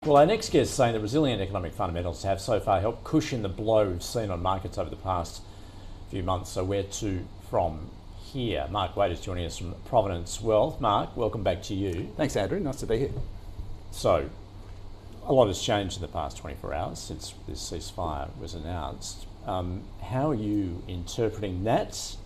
Well, our next guest is saying that resilient economic fundamentals have so far helped cushion the blow we've seen on markets over the past few months. So where to from here? Marc Wait is joining us from Providence Wealth. Marc, welcome back to you. Thanks, Andrew. Nice to be here. So, a lot has changed in the past 24 hours since this ceasefire was announced. How are you interpreting that?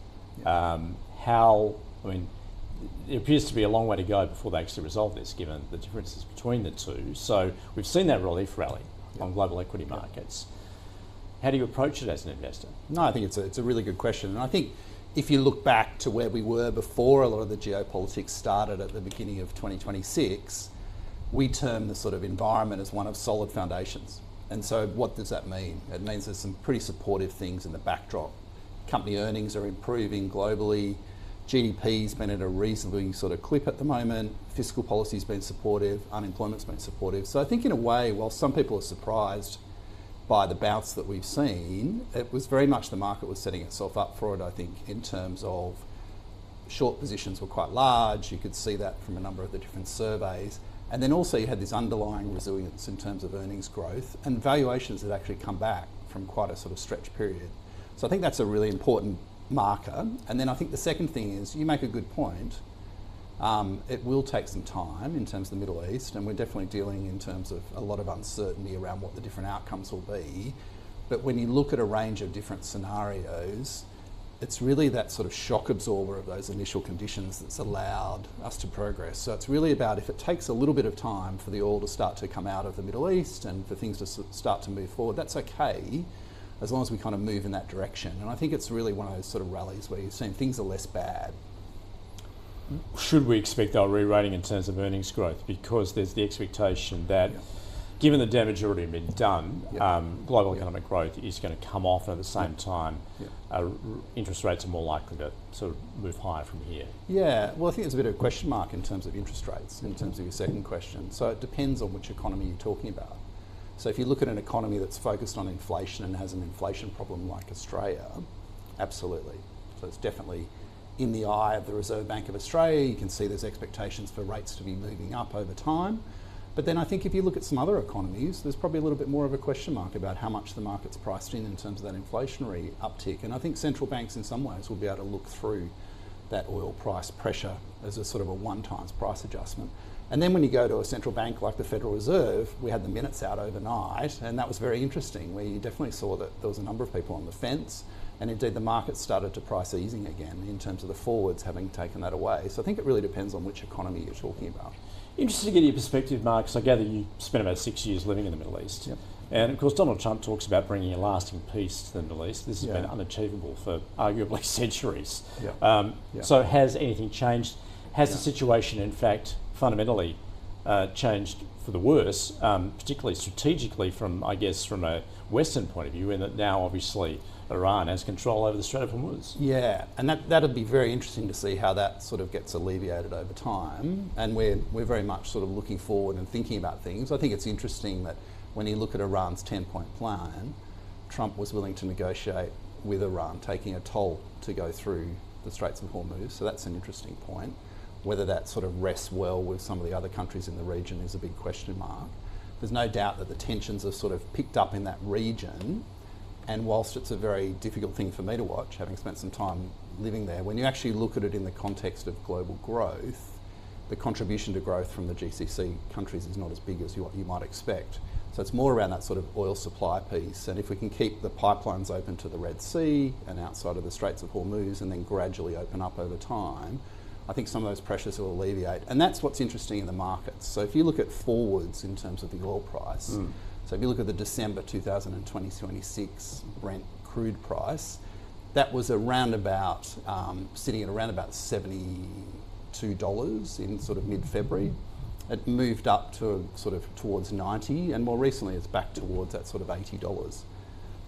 It appears to be a long way to go before they actually resolve this, given the differences between the two. So we've seen that relief rally on global equity markets. How do you approach it as an investor? No, I think it's a really good question. And I think if you look back to where we were before a lot of the geopolitics started at the beginning of 2026, we term the sort of environment as one of solid foundations. And so what does that mean? It means there's some pretty supportive things in the backdrop. Company earnings are improving globally. GDP's been at a reasonably sort of clip at the moment. Fiscal policy's been supportive. Unemployment's been supportive. So I think in a way, while some people are surprised by the bounce that we've seen, it was very much the market was setting itself up for it, I think, in terms of short positions were quite large. You could see that from a number of the different surveys. And then also you had this underlying resilience in terms of earnings growth, and valuations had actually come back from quite a sort of stretch period. So I think that's a really important marker. And then I think the second thing is, you make a good point, it will take some time in terms of the Middle East, and we're definitely dealing in terms of a lot of uncertainty around what the different outcomes will be. But when you look at a range of different scenarios, it's really that sort of shock absorber of those initial conditions that's allowed us to progress. So it's really about, if it takes a little bit of time for the oil to start to come out of the Middle East and for things to start to move forward, that's okay, as long as we kind of move in that direction. And I think it's really one of those sort of rallies where you're seeing things are less bad. Should we expect a re-rating in terms of earnings growth? Because there's the expectation that, given the damage already been done, global economic growth is going to come off, and at the same time, interest rates are more likely to sort of move higher from here. Yeah, well, I think there's a bit of a question mark in terms of interest rates, in terms of your second question. So it depends on which economy you're talking about. So if you look at an economy that's focused on inflation and has an inflation problem like Australia, absolutely. So it's definitely in the eye of the Reserve Bank of Australia. You can see there's expectations for rates to be moving up over time. But then I think if you look at some other economies, there's probably a little bit more of a question mark about how much the market's priced in terms of that inflationary uptick. And I think central banks in some ways will be able to look through that oil price pressure as a sort of a one-time price adjustment. And then when you go to a central bank like the Federal Reserve, we had the minutes out overnight, and that was very interesting, where you definitely saw that there was a number of people on the fence, and indeed the market started to price easing again in terms of the forwards having taken that away. So I think it really depends on which economy you're talking about. Interested to get your perspective, Marc, because I gather you spent about 6 years living in the Middle East. Yep. And of course, Donald Trump talks about bringing a lasting peace to the Middle East. This has been unachievable for arguably centuries. So has anything changed? Has the situation, in fact, fundamentally changed for the worse, particularly strategically from a Western point of view, in that now obviously Iran has control over the Strait of Hormuz? Yeah, and that'd be very interesting to see how that sort of gets alleviated over time. And we're very much sort of looking forward and thinking about things. I think it's interesting that when you look at Iran's 10-point plan, Trump was willing to negotiate with Iran, taking a toll to go through the Straits of Hormuz. So that's an interesting point. Whether that sort of rests well with some of the other countries in the region is a big question mark. There's no doubt that the tensions have sort of picked up in that region, and whilst it's a very difficult thing for me to watch, having spent some time living there, when you actually look at it in the context of global growth, the contribution to growth from the GCC countries is not as big as what you might expect. So it's more around that sort of oil supply piece, and if we can keep the pipelines open to the Red Sea and outside of the Straits of Hormuz and then gradually open up over time, I think some of those pressures will alleviate. And that's what's interesting in the markets. So if you look at forwards in terms of the oil price, so if you look at the December 2026 Brent crude price, that was around about, sitting at around about $72 in sort of mid-February. It moved up to sort of towards 90, and more recently it's back towards that sort of $80.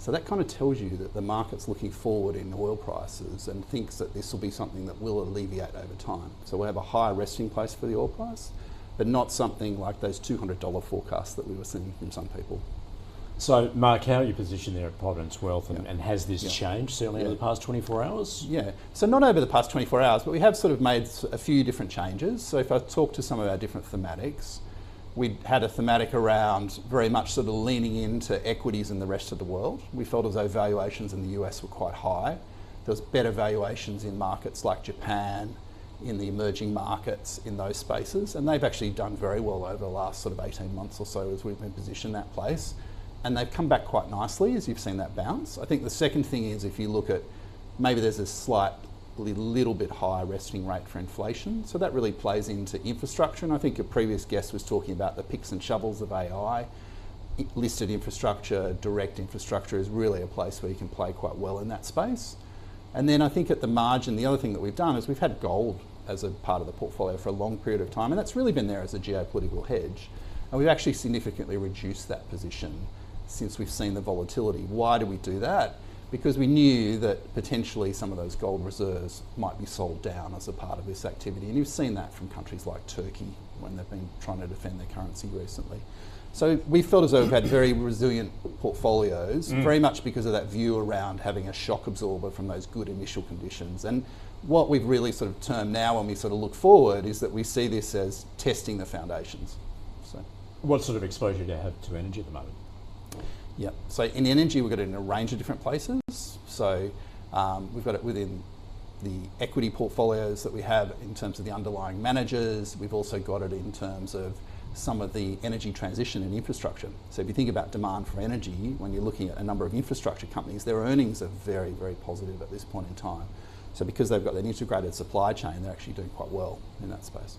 So that kind of tells you that the market's looking forward in oil prices and thinks that this will be something that will alleviate over time. So we'll have a higher resting place for the oil price, but not something like those $200 forecasts that we were seeing from some people. So, Marc, how are you positioned there at Providence Wealth, and has this changed, certainly over the past 24 hours? Yeah, so not over the past 24 hours, but we have sort of made a few different changes. So if I talk to some of our different thematics, We had a thematic around very much sort of leaning into equities in the rest of the world. We felt as though valuations in the US were quite high. There was better valuations in markets like Japan, in the emerging markets, in those spaces, and they've actually done very well over the last sort of 18 months or so as we've been positioned that place. And they've come back quite nicely as you've seen that bounce. I think the second thing is if you look at, maybe there's a slight little bit higher resting rate for inflation. So that really plays into infrastructure. And I think a previous guest was talking about the picks and shovels of AI. Listed infrastructure, direct infrastructure is really a place where you can play quite well in that space. And then I think at the margin, the other thing that we've done is we've had gold as a part of the portfolio for a long period of time. And that's really been there as a geopolitical hedge. And we've actually significantly reduced that position since we've seen the volatility. Why do we do that? Because we knew that potentially some of those gold reserves might be sold down as a part of this activity. And you've seen that from countries like Turkey when they've been trying to defend their currency recently. So we felt as though we've had very resilient portfolios, very much because of that view around having a shock absorber from those good initial conditions. And what we've really sort of termed now when we sort of look forward is that we see this as testing the foundations. So, what sort of exposure do you have to energy at the moment? Yeah, so in energy we've got it in a range of different places. So we've got it within the equity portfolios that we have in terms of the underlying managers. We've also got it in terms of some of the energy transition and infrastructure. So if you think about demand for energy, when you're looking at a number of infrastructure companies, their earnings are very, very positive at this point in time. So because they've got that integrated supply chain, they're actually doing quite well in that space.